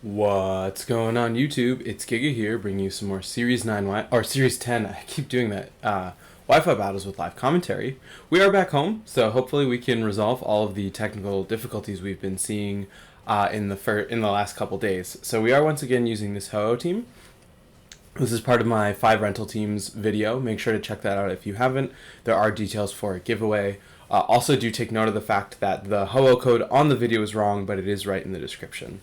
What's going on YouTube? It's Giga here, bringing you some more Series 9 or Series 10. I keep doing that. Wi-Fi battles with live commentary. We are back home, so hopefully we can resolve all of the technical difficulties we've been seeing in the last couple days. So we are once again using this Ho-Oh team. This is part of my 5 rental teams video. Make sure to check that out if you haven't. There are details for a giveaway. Also, do take note of the fact that the Ho-Oh code on the video is wrong, but it is right in the description.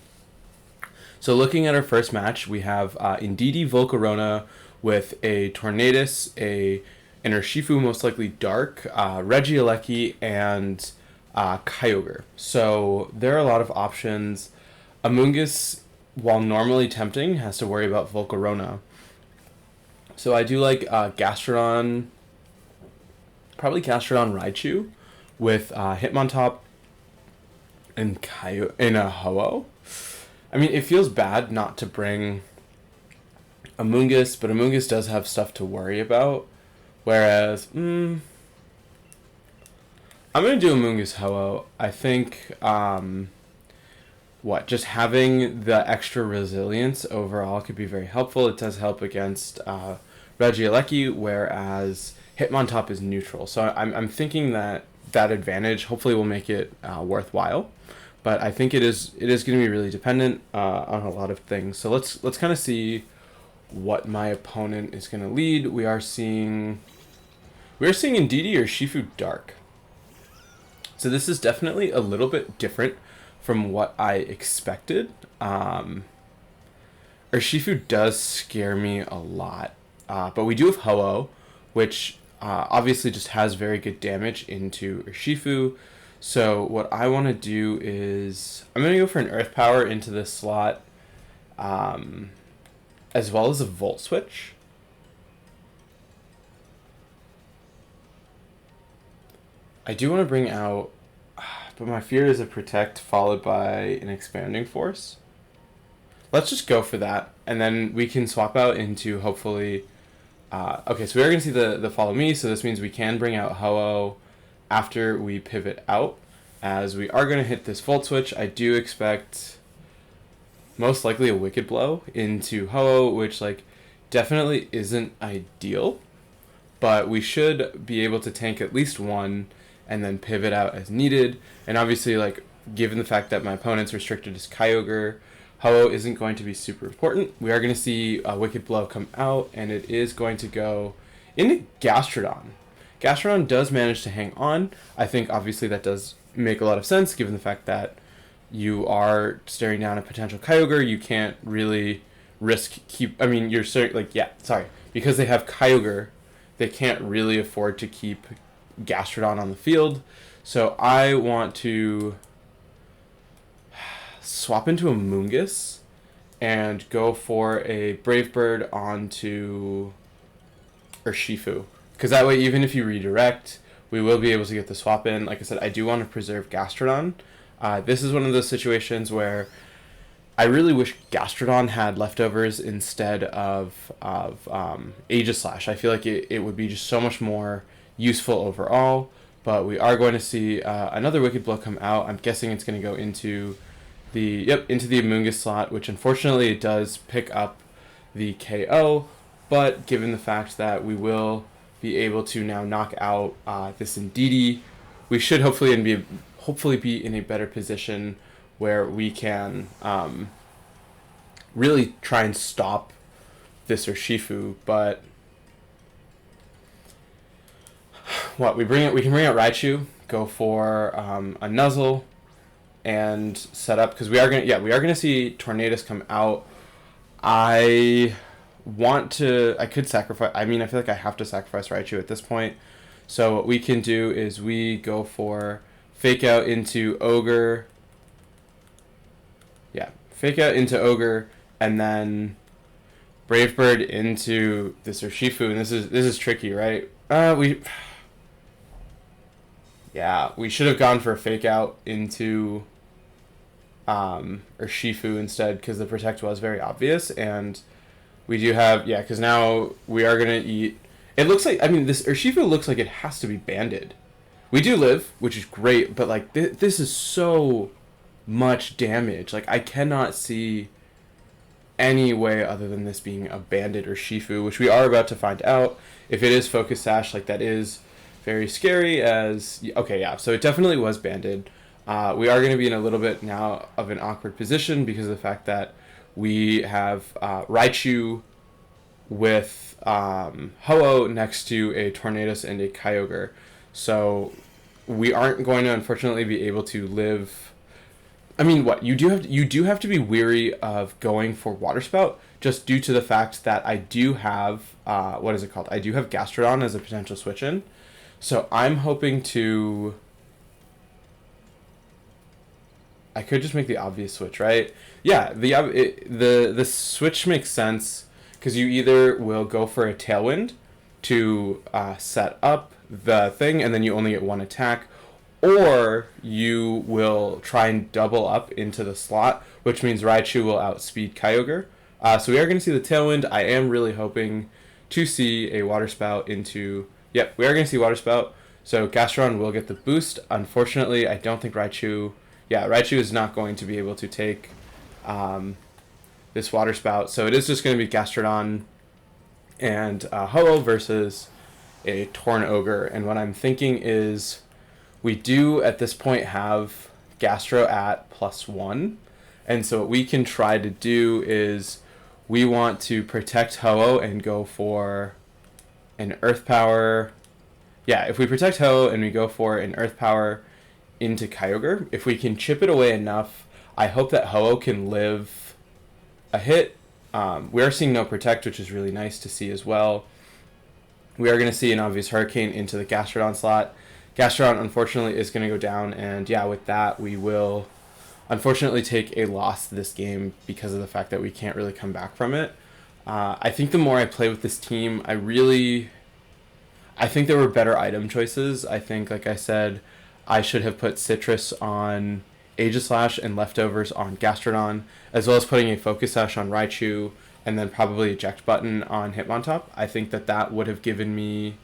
So looking at our first match, we have Indeedee Volcarona with a Tornadus, an Urshifu, most likely Dark, Regieleki, and Kyogre. So there are a lot of options. Amoonguss, while normally tempting, has to worry about Volcarona. So I do like Gastrodon, probably Gastrodon Raichu, with Hitmontop and a Ho-Oh. I mean, it feels bad not to bring Amoonguss, but Amoonguss does have stuff to worry about. Whereas, I'm going to do Amoonguss Ho-Oh. I think, just having the extra resilience overall could be very helpful. It does help against Regieleki, whereas Hitmontop is neutral. So I'm thinking that advantage hopefully will make it worthwhile. But I think it is going to be really dependent on a lot of things. So let's kind of see what my opponent is going to lead. We are seeing Indeedee or Urshifu Dark. So this is definitely a little bit different from what I expected. Urshifu does scare me a lot. But we do have Ho-Oh, which obviously just has very good damage into Urshifu. So what I want to do is I'm going to go for an Earth Power into this slot, as well as a Volt Switch. I do want to bring out, but my fear is a Protect followed by an Expanding Force. Let's just go for that, and then we can swap out into hopefully. Okay, so we are going to see the Follow Me, so this means we can bring out Ho-Oh after we pivot out, as we are going to hit this Volt Switch. I do expect most likely a Wicked Blow into Ho-Oh, which definitely isn't ideal, but we should be able to tank at least one and then pivot out as needed. And obviously, given the fact that my opponent's restricted as Kyogre, Ho-Oh isn't going to be super important. We are going to see a Wicked Blow come out, and it is going to go into Gastrodon. Gastrodon does manage to hang on. I think obviously that does make a lot of sense given the fact that you are staring down a potential Kyogre. You can't really risk because they have Kyogre, they can't really afford to keep Gastrodon on the field. So I want to swap into a Amoonguss and go for a Brave Bird onto Urshifu. Because that way, even if you redirect, we will be able to get the swap in. Like I said, I do want to preserve Gastrodon. This is one of those situations where I really wish Gastrodon had leftovers instead of Aegislash. I feel like it would be just so much more useful overall. But we are going to see another Wicked Blow come out. I'm guessing it's going to go into the Amoonguss slot, which unfortunately it does pick up the KO. But given the fact that we will be able to now knock out this Indeedee, we should hopefully be in a better position where we can really try and stop this Urshifu. But we can bring out Raichu, go for a Nuzzle, and set up, because we are gonna see Tornadus come out. I could sacrifice. I feel like I have to sacrifice Raichu at this point. So what we can do is we go for Fake Out into Ogre. Yeah, Fake Out into Ogre, and then Brave Bird into this Urshifu. And this is tricky, right? We should have gone for a Fake Out into Urshifu instead, because the Protect was very obvious. And we do have, because now we are going to eat. It looks like, this Urshifu looks like it has to be banded. We do live, which is great, but this is so much damage. I cannot see any way other than this being a Bandit or Shifu, which we are about to find out. If it is Focus Sash, like, that is very scary as... Okay, yeah, so it definitely was Banded. We are going to be in a little bit now of an awkward position because of the fact that we have Raichu with Ho-Oh next to a Tornadus and a Kyogre. So we aren't going to, unfortunately, be able to live... I mean, what? You do have to be weary of going for Water Spout, just due to the fact that I do have... what is it called? I do have Gastrodon as a potential switch-in. So I'm hoping to... I could just make the obvious switch, right? Yeah, the switch makes sense because you either will go for a Tailwind to set up the thing and then you only get one attack, or you will try and double up into the slot, which means Raichu will outspeed Kyogre. So we are going to see the Tailwind. I am really hoping to see a Water Spout into... Yep, we are going to see Water Spout. So Gastrodon will get the boost. Unfortunately, I don't think Raichu... Yeah, Raichu is not going to be able to take this Water Spout. So it is just going to be Gastrodon and Ho-Oh versus a Torn Ogre. And what I'm thinking is we do at this point have Gastro at +1. And so what we can try to do is we want to protect Ho-Oh and go for an Earth Power. Yeah, if we protect Ho-Oh and we go for an Earth Power into Kyogre, if we can chip it away enough, I hope that Ho-Oh can live a hit. We are seeing no Protect, which is really nice to see as well. We are going to see an obvious Hurricane into the Gastrodon slot. Gastrodon, unfortunately, is going to go down, and yeah, with that, we will unfortunately take a loss this game because of the fact that we can't really come back from it. I think the more I play with this team, I think there were better item choices. I think, like I said, I should have put Citrus on Aegislash and Leftovers on Gastrodon, as well as putting a Focus Sash on Raichu, and then probably Eject Button on Hitmontop. I think that would have given me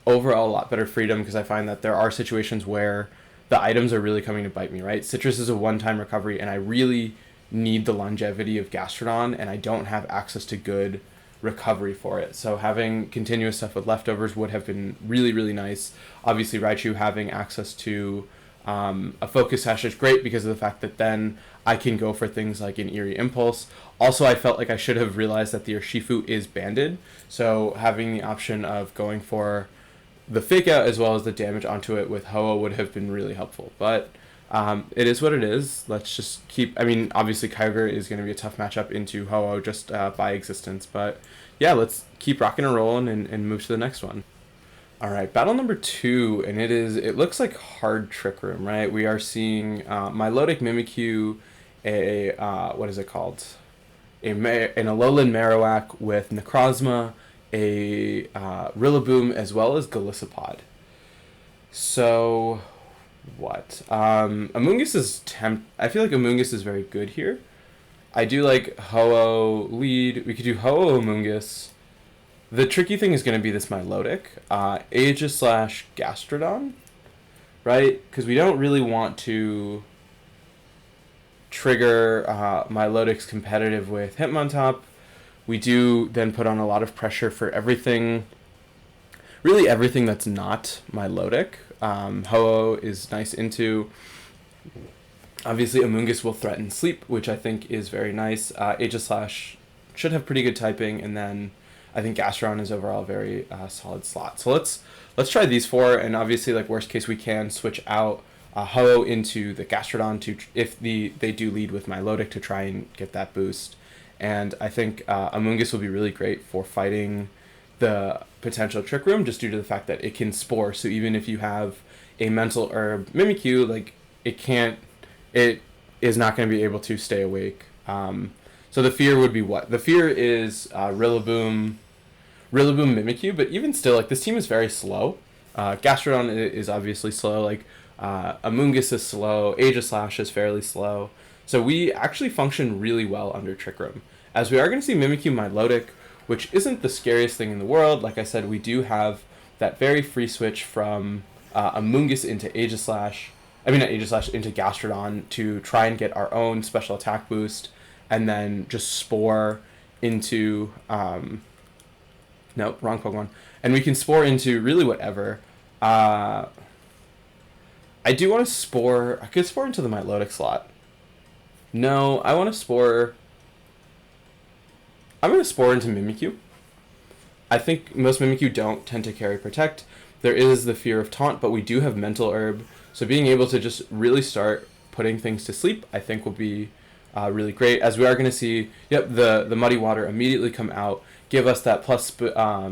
overall a lot better freedom, because I find that there are situations where the items are really coming to bite me, right? Citrus is a one-time recovery, and I really need the longevity of Gastrodon, and I don't have access to good recovery for it. So having continuous stuff with Leftovers would have been really, really nice. Obviously, Raichu having access to a Focus Sash is great because of the fact that then I can go for things like an Eerie Impulse. Also, I felt like I should have realized that the Urshifu is banded, so having the option of going for the Fake Out as well as the damage onto it with Ho-Oh would have been really helpful. But it is what it is. Let's just keep... I mean, obviously, Kyogre is going to be a tough matchup into Ho-Oh just by existence. But yeah, let's keep rocking and rolling and move to the next one. All right, battle number 2, and it looks like hard Trick Room, right? We are seeing Milotic Mimikyu, what is it called? An Alolan Marowak with Necrozma, a Rillaboom, as well as Golisopod. So... what? Amoonguss is I feel like Amoonguss is very good here. I do like Ho-Oh lead. We could do Ho-Oh Amoonguss. The tricky thing is going to be this Milotic. Aegislash Gastrodon, right? Because we don't really want to trigger Milotic's competitive with Hitmontop. We do then put on a lot of pressure for everything. Really everything that's not Milotic. Ho-Oh is nice into. Obviously, Amoonguss will threaten Sleep, which I think is very nice. Aegislash should have pretty good typing, and then I think Gastrodon is overall a very solid slot. So let's try these 4, and obviously, like worst case, we can switch out Ho-Oh into the Gastrodon if they do lead with Milotic to try and get that boost. And I think Amoonguss will be really great for fighting the potential Trick Room, just due to the fact that it can Spore. So even if you have a Mental Herb Mimikyu, like it is not going to be able to stay awake. So the fear would be what? The fear is Rillaboom Mimikyu, but even still, like, this team is very slow. Gastrodon is obviously slow, like Amoonguss is slow, Aegislash is fairly slow. So we actually function really well under Trick Room. As we are going to see Mimikyu Milotic, which isn't the scariest thing in the world. Like I said, we do have that very free switch from Amoonguss into Aegislash, into Gastrodon to try and get our own special attack boost. and then just spore into nope, wrong Pokemon. And we can spore into really whatever. I do want to spore. I could spore into the Milotic slot. No, I want to spore. I'm going to spore into Mimikyu. I think most Mimikyu don't tend to carry Protect. There is the fear of Taunt, but we do have Mental Herb. So being able to just really start putting things to sleep, I think will be really great. As we are going to see, yep, the Muddy Water immediately come out, give us that plus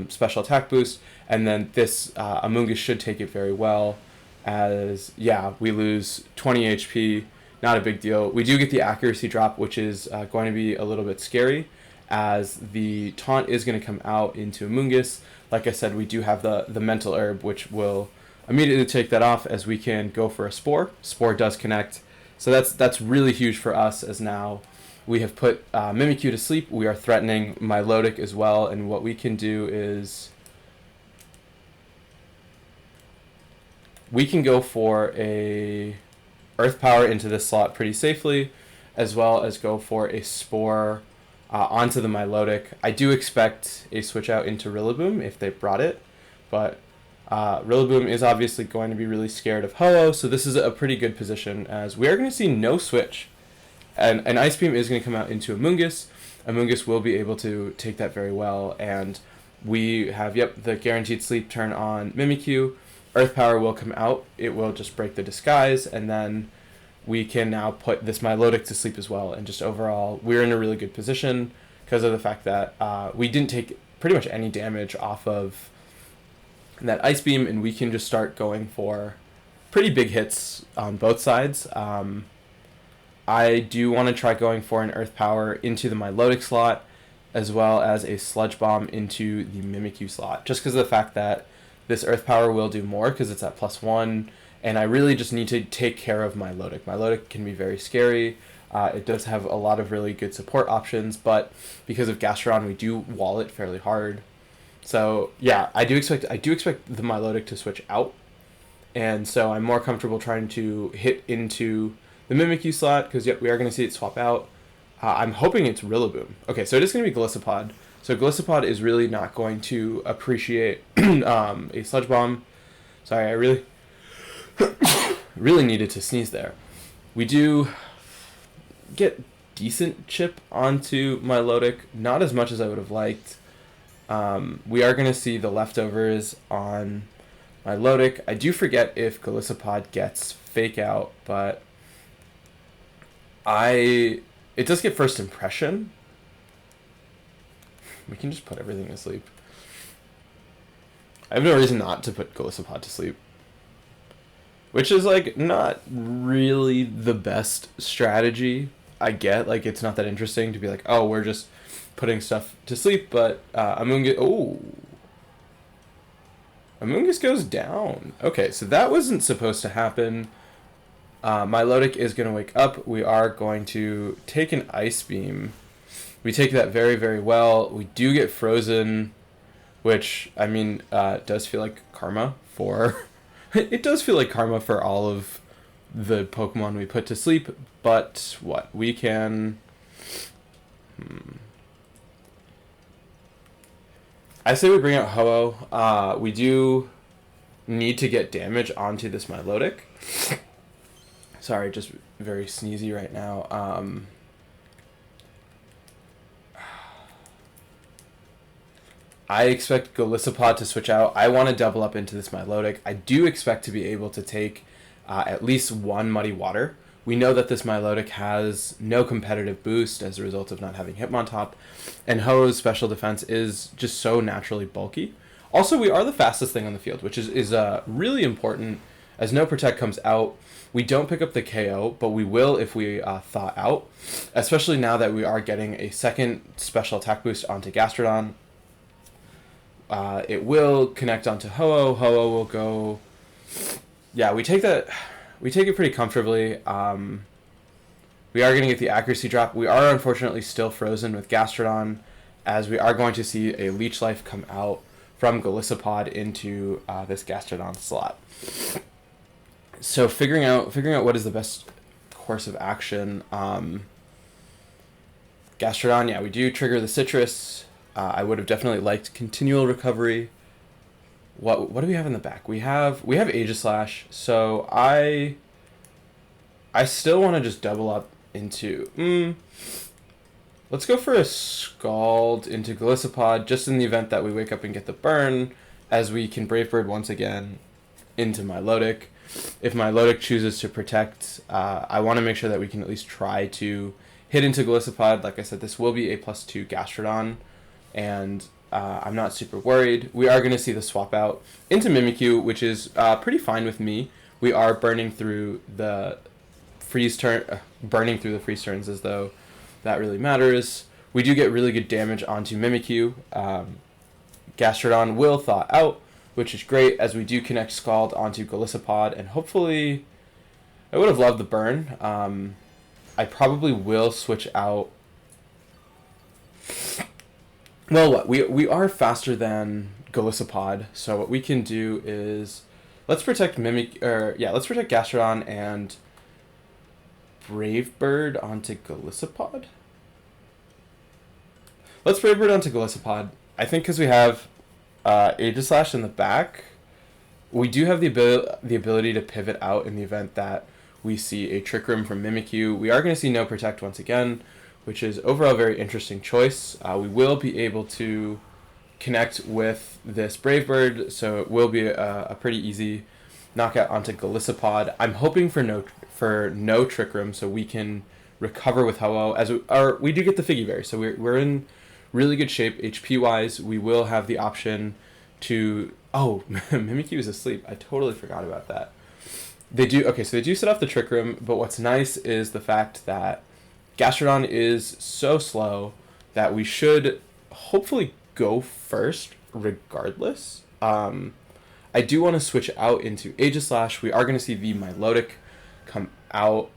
special attack boost, and then this Amoonguss should take it very well. As, yeah, we lose 20 HP, not a big deal. We do get the accuracy drop, which is going to be a little bit scary, as the taunt is going to come out into Amoonguss. Like I said, we do have the Mental Herb, which will immediately take that off, as we can go for a Spore. Spore does connect. So that's really huge for us, as now we have put Mimikyu to sleep. We are threatening Milotic as well, and what we can do is we can go for a Earth Power into this slot pretty safely, as well as go for a Spore onto the Milotic. I do expect a switch out into Rillaboom if they brought it, but Rillaboom is obviously going to be really scared of Ho-Oh, so this is a pretty good position, as we are going to see no switch. And an Ice Beam is going to come out into Amoonguss. Amoonguss will be able to take that very well, and we have, yep, the guaranteed sleep turn on Mimikyu. Earth Power will come out. It will just break the disguise, and then we can now put this Milotic to sleep as well. And just overall, we're in a really good position because of the fact that we didn't take pretty much any damage off of that Ice Beam, and we can just start going for pretty big hits on both sides. I do want to try going for an Earth Power into the Milotic slot, as well as a Sludge Bomb into the Mimikyu slot, just because of the fact that this Earth Power will do more because it's at +1, and I really just need to take care of Milotic. Milotic can be very scary. It does have a lot of really good support options, but because of Gastrodon, we do wall it fairly hard. So yeah, I do expect the Milotic to switch out, and so I'm more comfortable trying to hit into the Mimikyu slot, because yep, we are going to see it swap out. I'm hoping it's Rillaboom. Okay, so it is going to be Golisopod. So Golisopod is really not going to appreciate a Sludge Bomb. Sorry, I really really needed to sneeze there. We do get decent chip onto Milotic, not as much as I would have liked. We are going to see the leftovers on Milotic. I do forget if Golisopod gets Fake Out, but it does get First Impression. We can just put everything to sleep. I have no reason not to put Golisopod to sleep, which is like not really the best strategy. I get, like, it's not that interesting to be like, oh, we're just putting stuff to sleep, but Amoonguss goes down. Okay, so that wasn't supposed to happen. Milotic is going to wake up. We are going to take an Ice Beam. We take that very, very well. We do get frozen, which, I mean, does feel like karma for... it does feel like karma for all of the Pokemon we put to sleep, but what? We can... I say we bring out Ho-Oh. We do need to get damage onto this Milotic. Sorry, just very sneezy right now. I expect Golisopod to switch out. I want to double up into this Milotic. I do expect to be able to take at least one Muddy Water. We know that this Milotic has no competitive boost as a result of not having Hitmontop, and Ho-Oh's special defense is just so naturally bulky. Also, we are the fastest thing on the field, which is really important, as no Protect comes out. We don't pick up the KO, but we will if we thaw out, especially now that we are getting a second special attack boost onto Gastrodon. It will connect onto Ho-Oh. Ho-Oh will go... Yeah, we take it pretty comfortably. We are going to get the accuracy drop. We are unfortunately still frozen with Gastrodon, as we are going to see a Leech Life come out from Golisopod into this Gastrodon slot. So figuring out what is the best course of action. Gastrodon, yeah, we do trigger the citrus. I would have definitely liked continual recovery. What do we have in the back? We have Aegislash. So I still want to just double up into. Let's go for a Scald into Golisopod, just in the event that we wake up and get the burn, as we can Brave Bird once again into Milotic. If Milotic chooses to protect, I want to make sure that we can at least try to hit into Golisopod. Like I said, this will be a +2 Gastrodon, and I'm not super worried. We are going to see the swap out into Mimikyu, which is pretty fine with me. We are burning through the freeze turns as though that really matters. We do get really good damage onto Mimikyu. Gastrodon will thaw out, which is great, as we do connect Scald onto Golisopod, and hopefully, I would have loved the burn. I probably will switch out. Well, what we are faster than Golisopod, so what we can do is let's protect let's protect Gastrodon and Brave Bird onto Golisopod. Let's Brave Bird onto Golisopod. I think because we have Aegislash in the back, we do have the ability to pivot out in the event that we see a Trick Room from Mimikyu. We are going to see no Protect once again, which is overall a very interesting choice. We will be able to connect with this Brave Bird, so it will be a pretty easy knockout onto Golisopod. I'm hoping for no Trick Room, so we can recover with Ho-Oh. We do get the Figgy Berry, so we're in really good shape HP wise. We will have the option to. Oh, Mimikyu is asleep. I totally forgot about that. They do set off the Trick Room, but what's nice is the fact that Gastrodon is so slow that we should hopefully go first regardless. I do want to switch out into Aegislash. We are going to see the Milotic come out.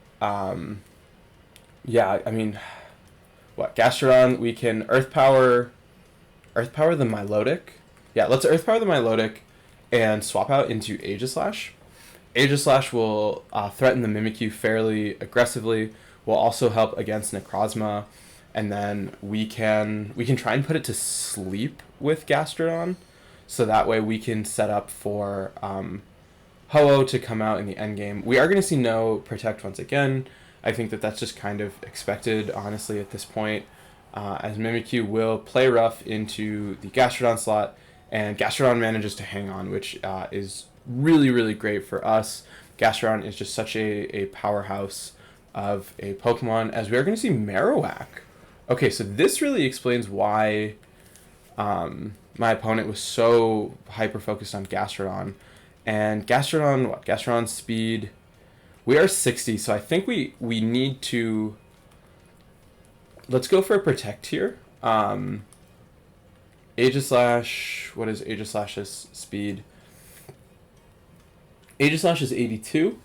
Gastrodon, we can Earth Power the Milotic. Yeah, let's Earth Power the Milotic and swap out into Aegislash. Aegislash will threaten the Mimikyu fairly aggressively. Will also help against Necrozma, and then we can try and put it to sleep with Gastrodon, so that way we can set up for Ho-Oh to come out in the endgame. We are going to see no Protect once again. I think that's just kind of expected, honestly, at this point, as Mimikyu will play rough into the Gastrodon slot, and Gastrodon manages to hang on, which is really, really great for us. Gastrodon is just such a powerhouse of a Pokemon, as we are going to see Marowak. Okay, so this really explains why my opponent was so hyper-focused on Gastrodon. And Gastrodon's speed, we are 60, so I think we need to... Let's go for a Protect here. Aegislash, what is Aegislash's speed? Aegislash is 82.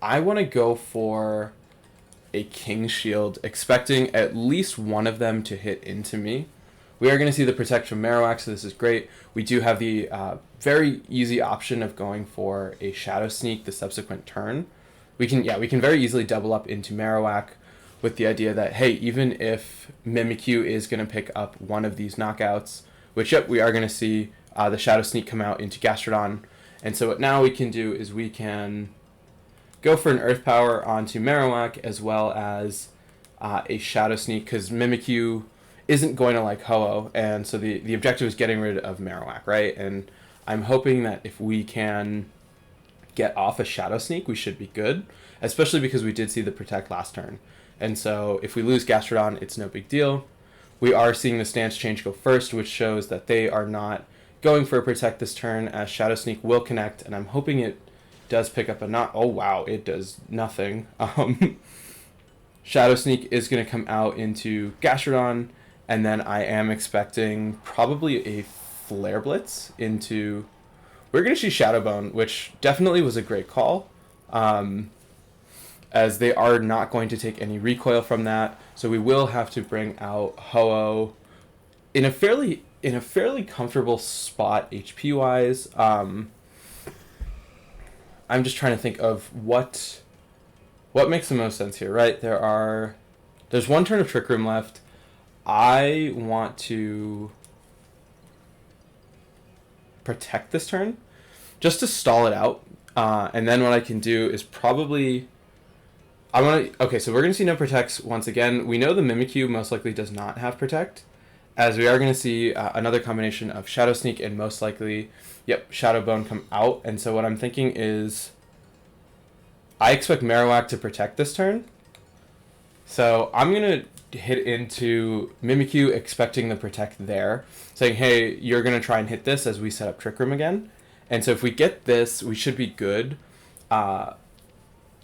I want to go for a King Shield, expecting at least one of them to hit into me. We are going to see the Protect from Marowak, so this is great. We do have the very easy option of going for a Shadow Sneak the subsequent turn. We can very easily double up into Marowak with the idea that, hey, even if Mimikyu is going to pick up one of these knockouts, which, yep, we are going to see the Shadow Sneak come out into Gastrodon. And so what now we can do is we can go for an Earth Power onto Marowak, as well as a Shadow Sneak, because Mimikyu isn't going to like Ho-Oh, and so the objective is getting rid of Marowak, right? And I'm hoping that if we can get off a Shadow Sneak, we should be good, especially because we did see the Protect last turn. And so if we lose Gastrodon, it's no big deal. We are seeing the stance change go first, which shows that they are not going for a Protect this turn, as Shadow Sneak will connect, and I'm hoping it does pick up a knot. Oh wow, it does nothing. Shadow Sneak is going to come out into Gastrodon, and then I am expecting probably a Flare Blitz into... We're going to see Shadow Bone, which definitely was a great call, as they are not going to take any recoil from that. So we will have to bring out Ho-Oh in a fairly comfortable spot HP wise. I'm just trying to think of what makes the most sense here, right? There are There's one turn of Trick Room left. I want to protect this turn just to stall it out. And then what I can do is probably... Okay, so we're going to see no protects once again. We know the Mimikyu most likely does not have protect, as we are going to see another combination of Shadow Sneak and most likely, Shadow Bone come out. And so what I'm thinking is I expect Marowak to protect this turn. So I'm going to hit into Mimikyu expecting the protect there, saying, hey, you're going to try and hit this as we set up Trick Room again. And so if we get this, we should be good.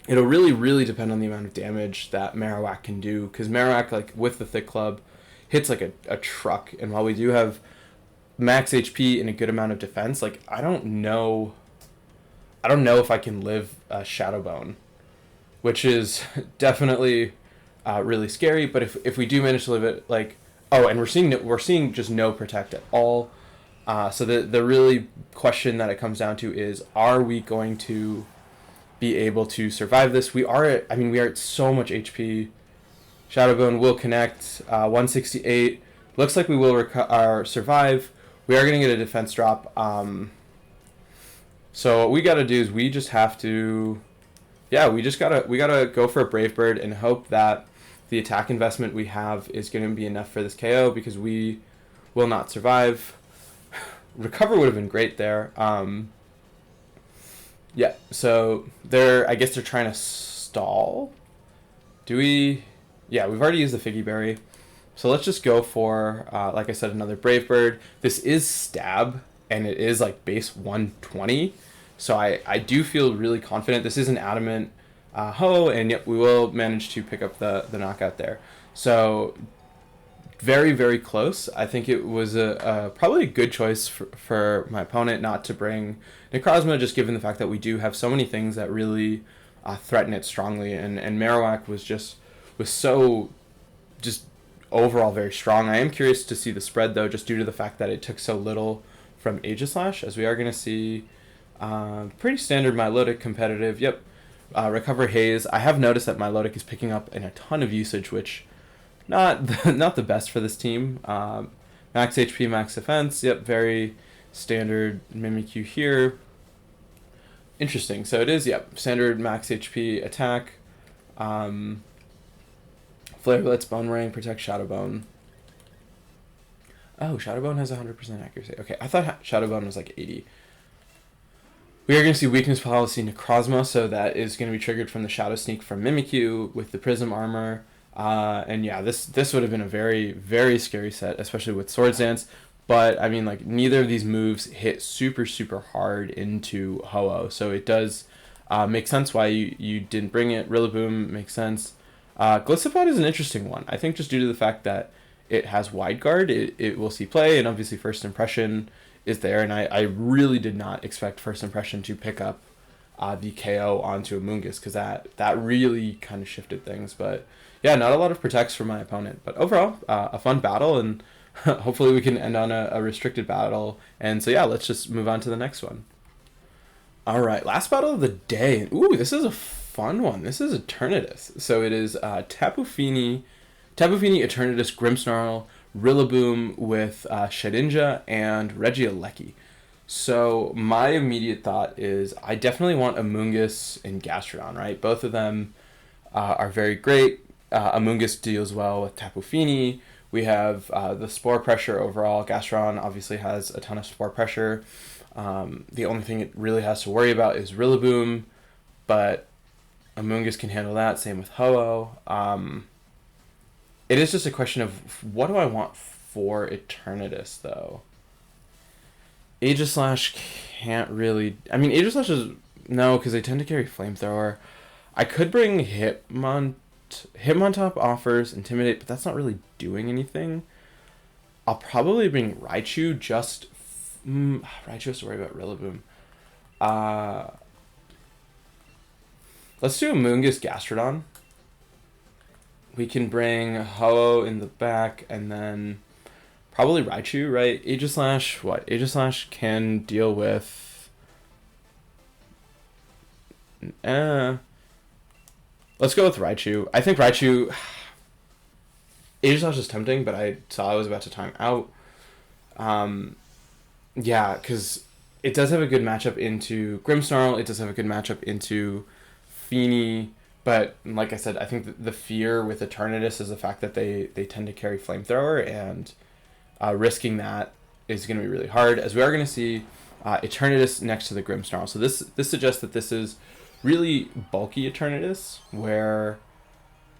It'll really, really depend on the amount of damage that Marowak can do, because Marowak, like, with the Thick Club, hits like a truck. And while we do have max HP and a good amount of defense, like, I don't know if I can live Shadow Bone, which is definitely really scary. But if we do manage to live it, like, and we're seeing just no protect at all. So the really question that it comes down to is, are we going to be able to survive this? We are at so much HP. Shadowbone will connect, 168. Looks like we will survive. We are going to get a defense drop. So what we got to do is we just have to, we gotta go for a Brave Bird and hope that the attack investment we have is going to be enough for this KO, because we will not survive. Recover would have been great there. So I guess they're trying to stall. Do we? Yeah, we've already used the Figgy Berry. So let's just go for, like I said, another Brave Bird. This is Stab, and it is like base 120. So I do feel really confident. This is an Adamant Ho, and we will manage to pick up the knockout there. So very, very close. I think it was probably a good choice for my opponent not to bring Necrozma, just given the fact that we do have so many things that really threaten it strongly. And Marowak was so just overall very strong. I am curious to see the spread, though, just due to the fact that it took so little from Aegislash, as we are going to see pretty standard Milotic competitive. Recover Haze. I have noticed that Milotic is picking up in a ton of usage, which not the best for this team. Max HP, max defense. Very standard Mimikyu here. Interesting. So it is, standard max HP attack. Flare Blitz, Bone Ring, Protect Shadowbone. Oh, Shadowbone has 100% accuracy. Okay, I thought Shadowbone was like 80. We are going to see Weakness Policy Necrozma, so that is going to be triggered from the Shadow Sneak from Mimikyu with the Prism Armor. This would have been a very, very scary set, especially with Swords Dance. But, I mean, like, neither of these moves hit super, super hard into Ho-Oh, so it does make sense why you didn't bring it. Rillaboom makes sense. Gliscopod is an interesting one. I think just due to the fact that it has Wide Guard, it will see play, and obviously First Impression is there, and I really did not expect First Impression to pick up the KO onto Amoonguss, because that really kind of shifted things. But yeah, not a lot of protects for my opponent, but overall a fun battle, and hopefully we can end on a restricted battle. And so let's just move on to the next one. All right, last battle of the day. Ooh, this is a fun one. This is Eternatus. So it is Tapu Fini, Eternatus, Grimmsnarl, Rillaboom with Shedinja and Regieleki. So my immediate thought is I definitely want Amoonguss and Gastrodon, right? Both of them are very great. Amoonguss deals well with Tapu Fini. We have the Spore Pressure overall. Gastrodon obviously has a ton of Spore Pressure. The only thing it really has to worry about is Rillaboom, but Amoonguss can handle that. Same with Ho-Oh. It is just a question of what do I want for Eternatus, though. Aegislash can't really... I mean, Aegislash is... No, because they tend to carry Flamethrower. I could bring Hitmontop offers Intimidate, but that's not really doing anything. I'll probably bring Raichu just... Raichu has to worry about Rillaboom. Let's do Amoonguss Gastrodon. We can bring Ho-Oh in the back, and then probably Raichu, right? Aegislash, what? Aegislash can deal with... Let's go with Raichu. I think Raichu... Aegislash is tempting, but I saw I was about to time out. Yeah, because it does have a good matchup into Grimmsnarl. It does have a good matchup into Feeny. But like I said, I think the fear with Eternatus is the fact that they tend to carry Flamethrower, and risking that is going to be really hard, as we are going to see Eternatus next to the Grimmsnarl. So this suggests that this is really bulky Eternatus, where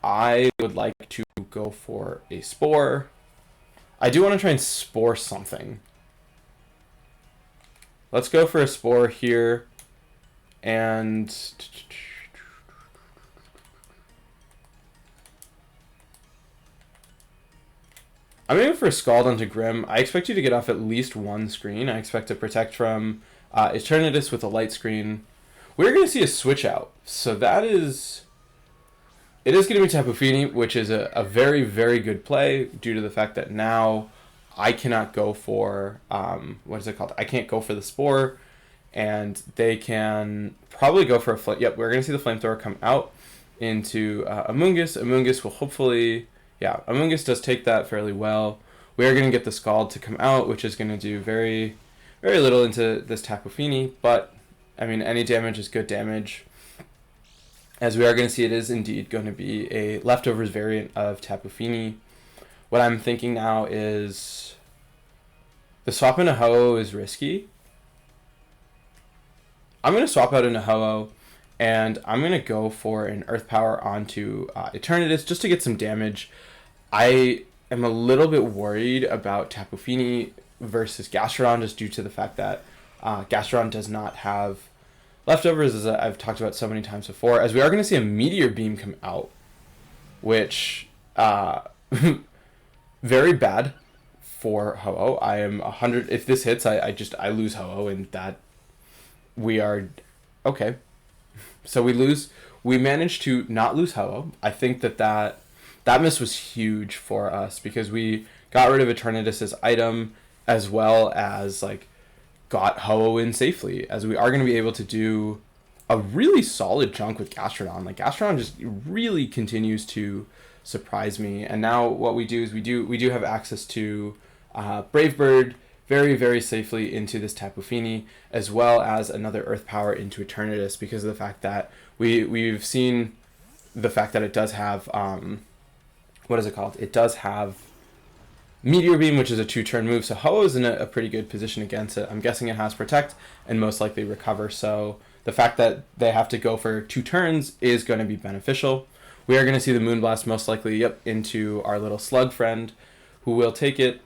I would like to go for a Spore. I do want to try and Spore something. Let's go for a Spore here, and I'm aiming for a Scald onto Grimm. I expect you to get off at least one screen. I expect to protect from Eternatus with a light screen. We're going to see a switch out. So that is... It is going to be Tapu Fini, which is a very, very good play due to the fact that now I cannot go for... what is it called? I can't go for the Spore, and they can probably go for a... Yep, we're going to see the Flamethrower come out into Amoonguss. Amoonguss will hopefully... Yeah, Amoonguss does take that fairly well. We are going to get the Scald to come out, which is going to do very, very little into this Tapu Fini, but, I mean, any damage is good damage. As we are going to see, it is indeed going to be a leftovers variant of Tapu Fini. What I'm thinking now is the swap into Ho-Oh is risky. I'm going to swap out into Ho-Oh, and I'm going to go for an Earth Power onto Eternatus just to get some damage. I am a little bit worried about Tapu Fini versus Gastrodon just due to the fact that Gastrodon does not have leftovers, as I've talked about so many times before, as we are going to see a Meteor Beam come out, which very bad for Ho-Oh. I am 100. If this hits, I lose Ho-Oh, and that we are okay. So we lose. We managed to not lose Ho-Oh. I think that miss was huge for us because we got rid of Eternatus' item as well as like got Ho-Oh in safely, as we are going to be able to do a really solid chunk with Gastrodon. Like Gastrodon just really continues to surprise me. And now what we do is we do have access to Brave Bird very, very safely into this Tapu Fini, as well as another Earth Power into Eternatus, because of the fact that we've seen the fact that it does have what is it called? It does have Meteor Beam, which is a 2-turn move, so Ho-Oh is in a pretty good position against it. I'm guessing it has Protect and most likely Recover, so the fact that they have to go for 2 turns is going to be beneficial. We are going to see the Moonblast most likely, into our little Slug friend, who will take it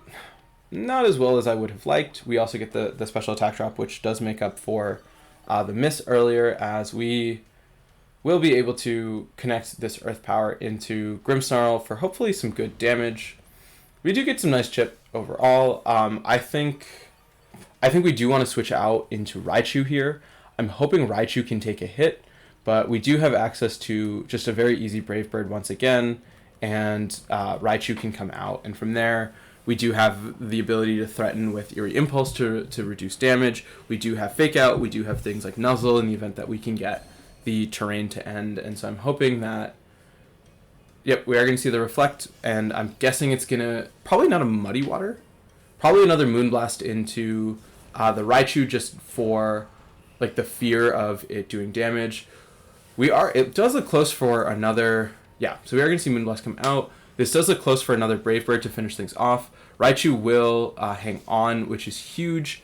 not as well as I would have liked. We also get the special attack drop, which does make up for the miss earlier, as we will be able to connect this Earth Power into Grimmsnarl for hopefully some good damage. We do get some nice chip overall. I think we do want to switch out into Raichu here. I'm hoping Raichu can take a hit, but we do have access to just a very easy Brave Bird once again, and Raichu can come out, and from there we do have the ability to threaten with Eerie Impulse to reduce damage. We do have Fake Out. We do have things like Nuzzle in the event that we can get the terrain to end, and so I'm hoping that we are going to see the Reflect, and I'm guessing it's going to probably not a Muddy Water, probably another Moonblast into the Raichu just for like the fear of it doing damage. It does look close for another, so we are going to see Moonblast come out. This does look close for another Brave Bird to finish things off. Raichu will hang on, which is huge.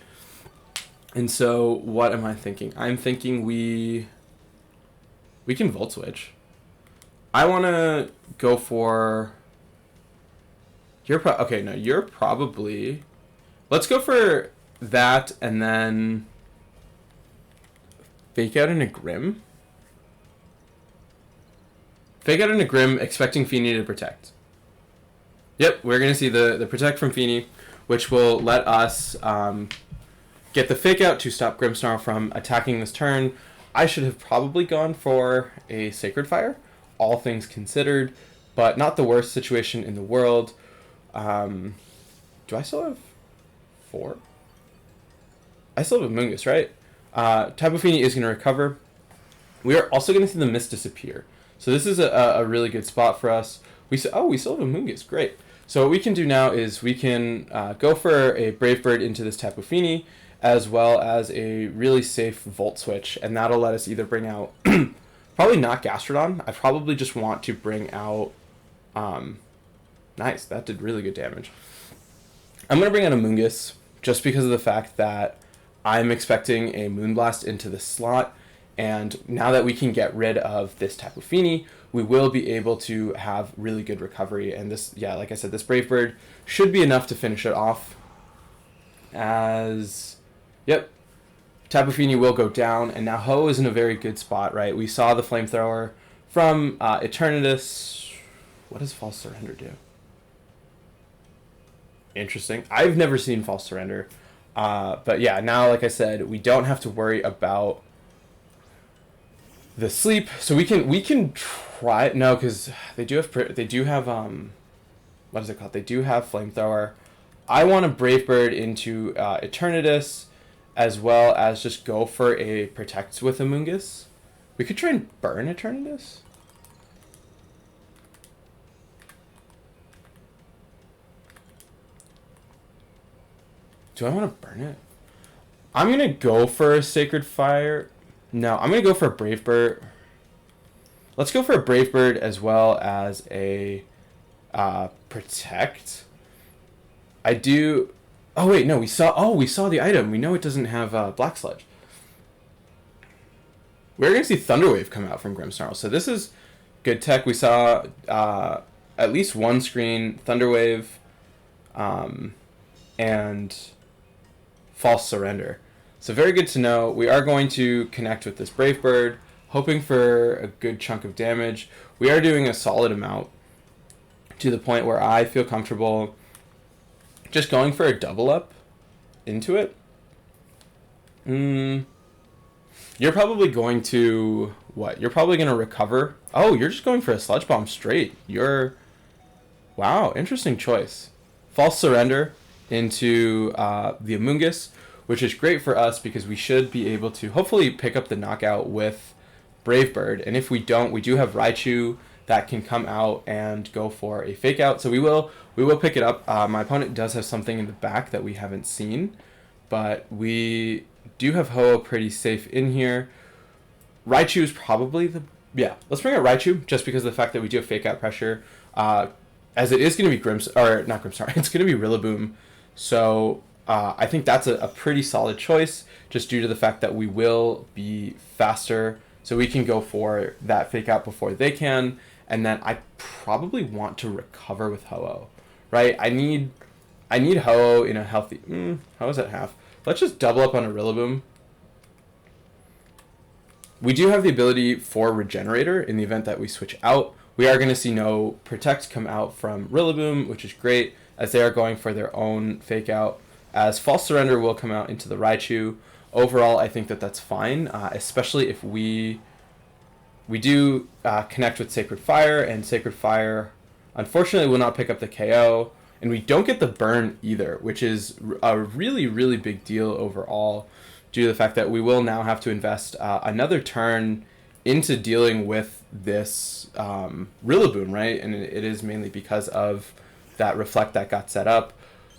And so what am I thinking? I'm thinking we can Volt Switch. I want to go for... You're probably... Let's go for that and then Fake Out in a Grimm. Fake Out in a Grimm, expecting Feeny to protect. We're going to see the Protect from Feeny, which will let us get the Fake Out to stop Grimmsnarl from attacking this turn. I should have probably gone for a Sacred Fire, all things considered, but not the worst situation in the world. Do I still have 4? I still have Amoonguss, right? Tapu Fini is going to recover. We are also going to see the Mist disappear. So this is a really good spot for us. We still have Amoonguss, great. So what we can do now is we can go for a Brave Bird into this Tapu Fini, as well as a really safe Volt Switch, and that'll let us either bring out, probably not Gastrodon, I probably just want to bring out, nice, that did really good damage. I'm going to bring out Amoonguss, just because of the fact that I'm expecting a Moonblast into the slot, and now that we can get rid of this Tapu Fini, we will be able to have really good recovery. And this, yeah, like I said, this Brave Bird should be enough to finish it off. As, yep, Tapu Fini will go down, and now Ho is in a very good spot, right? We saw the Flamethrower from Eternatus. What does False Surrender do? Interesting. I've never seen False Surrender. But yeah, now, like I said, we don't have to worry about the sleep, so we can try no, because they do have what is it called? They do have Flamethrower. I want to Brave Bird into Eternatus, as well as just go for a Protect with Amoonguss. We could try and burn Eternatus. Do I want to burn it? I'm gonna go for a Sacred Fire. No, I'm going to go for a Brave Bird. Let's go for a Brave Bird as well as a Protect. I do... Oh, wait, no, we saw the item. We know it doesn't have Black Sludge. We're going to see Thunderwave come out from Grimmsnarl. So this is good tech. We saw at least one screen, Thunderwave, and False Surrender. So very good to know. We are going to connect with this Brave Bird, hoping for a good chunk of damage. We are doing a solid amount to the point where I feel comfortable just going for a double up into it. You're probably going to... What? You're probably going to recover. Oh, you're just going for a Sludge Bomb straight. Wow, interesting choice. False Surrender into the Amoonguss, which is great for us because we should be able to hopefully pick up the knockout with Brave Bird. And if we don't, we do have Raichu that can come out and go for a Fake Out. So we will pick it up. My opponent does have something in the back that we haven't seen, but we do have Ho-Oh pretty safe in here. Raichu is probably let's bring out Raichu just because of the fact that we do have Fake Out pressure. As it is going to be it's going to be Rillaboom. So I think that's a pretty solid choice, just due to the fact that we will be faster, so we can go for that Fake Out before they can, and then I probably want to recover with Ho-Oh, right? I need Ho-Oh in a healthy... how is that half? Let's just double up on a Rillaboom. We do have the ability for Regenerator in the event that we switch out. We are going to see no Protect come out from Rillaboom, which is great, as they are going for their own Fake Out. As False Surrender will come out into the Raichu. Overall, I think that that's fine, especially if we do connect with Sacred Fire, and Sacred Fire, unfortunately, will not pick up the KO, and we don't get the burn either, which is a really, really big deal overall, due to the fact that we will now have to invest another turn into dealing with this Rillaboom, right? And it is mainly because of that Reflect that got set up.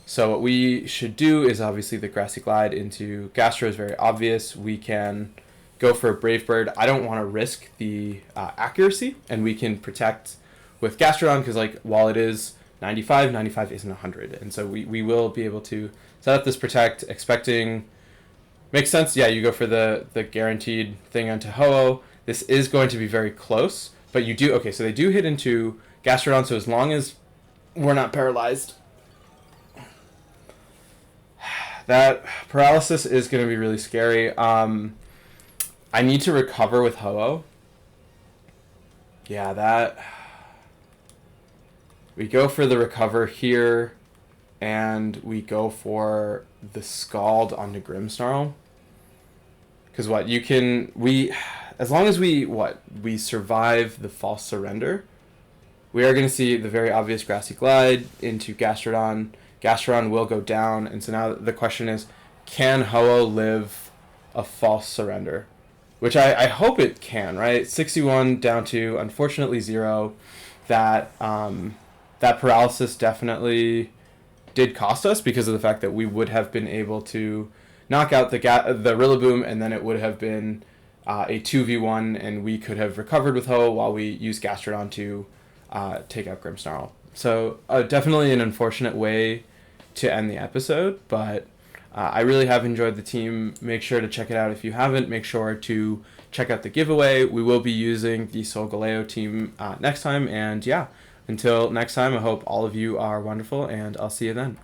So what we should do is obviously the Grassy Glide into Gastro is very obvious. We can go for a Brave Bird. I don't want to risk the accuracy, and we can Protect with Gastrodon because, like, while it is 95, 95 isn't 100. And so we will be able to set up this Protect, expecting... Makes sense. Yeah, you go for the guaranteed thing onto Ho-Oh. This is going to be very close, but you do... Okay, so they do hit into Gastrodon, so as long as we're not paralyzed... That paralysis is going to be really scary. I need to recover with Ho-Oh. Yeah, that... We go for the recover here, and we go for the Scald onto Grimmsnarl. Because what, you can... As long as we survive the False Surrender, we are going to see the very obvious Grassy Glide into Gastrodon. Gastrodon will go down, and so now the question is, can Ho-Oh live a False Surrender? Which I hope it can, right? 61 down to, unfortunately, 0. That that paralysis definitely did cost us because of the fact that we would have been able to knock out the Rillaboom, and then it would have been a 2v1, and we could have recovered with Ho while we used Gastrodon to take out Grimmsnarl. So definitely an unfortunate way to end the episode, but I really have enjoyed the team. Make sure to check it out if you haven't. Make sure to check out the giveaway. We will be using the Solgaleo team next time, and yeah, until next time, I hope all of you are wonderful, and I'll see you then.